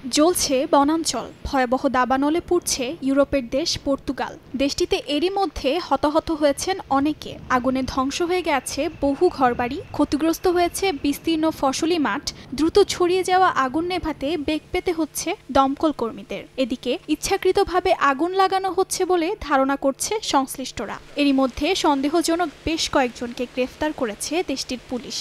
জ্বলছে বনাঞ্চল, ভয়াবহ দাবানলে পুড়ছে ইউরোপের দেশ পর্তুগাল। দেশটিতে এরই মধ্যে হতাহত হয়েছেন অনেকে। আগুনে ধ্বংস হয়ে গেছে বহু ঘরবাড়ি, ক্ষতিগ্রস্ত হয়েছে বিস্তীর্ণ ফসলি মাঠ। দ্রুত ছড়িয়ে যাওয়া আগুন নেভাতে বেগ পেতে হচ্ছে দমকল কর্মীদের। এদিকে ইচ্ছাকৃতভাবে আগুন লাগানো হচ্ছে বলে ধারণা করছে সংশ্লিষ্টরা। এরই মধ্যে সন্দেহজনক বেশ কয়েকজনকে গ্রেফতার করেছে দেশটির পুলিশ।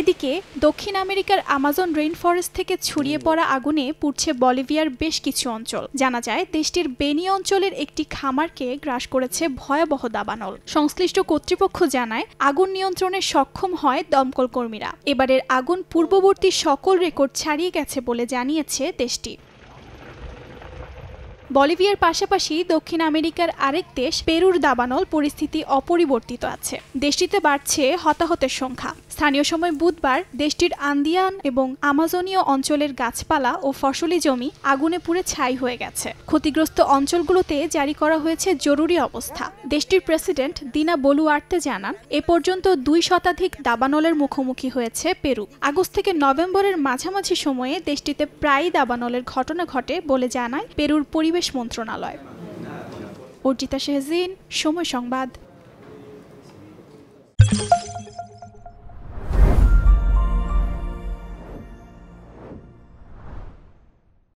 এদিকে দক্ষিণ আমেরিকার আমাজন রেইন ফরেস্ট থেকে ছড়িয়ে পড়া আগুনে পুড়ছে বলিভিয়ার বেশ কিছু অঞ্চল। জানা যায় দেশটির বেনি অঞ্চলের একটি খামারকে গ্রাস করেছে ভয়াবহ দাবানল। সংশ্লিষ্ট কর্তৃপক্ষ জানায় আগুন নিয়ন্ত্রণে সক্ষম হয় দমকল কর্মীরা। এবারের আগুন পূর্ববর্তী সকল রেকর্ড ছাড়িয়ে গেছে বলে জানিয়েছে দেশটি। বলিভিয়ার পাশাপাশি দক্ষিণ আমেরিকার আরেক দেশ পেরুর দাবানল পরিস্থিতি অপরিবর্তিত আছে। দেশটিতে বাড়ছে হতাহতের সংখ্যা। স্থানীয় সময় বুধবার দেশটির আন্দিয়ান এবং আমাজনীয় অঞ্চলের গাছপালা ও ফসলি জমি আগুনে পুড়ে ছাই হয়ে গেছে। ক্ষতিগ্রস্ত অঞ্চলগুলোতে জারি করা হয়েছে জরুরি অবস্থা। দেশটির প্রেসিডেন্ট দিনা বলুয়ার্তে জানান, এ পর্যন্ত 2 শতাধিক দাবানলের মুখোমুখি হয়েছে পেরু। আগস্ট থেকে নভেম্বরের মাঝামাঝি সময়ে দেশটিতে প্রায়ই দাবানলের ঘটনা ঘটে বলে জানায় পেরুর পরিবেশ মন্ত্রণালয়। অর্জিতা শেহজিন, সময় সংবাদ।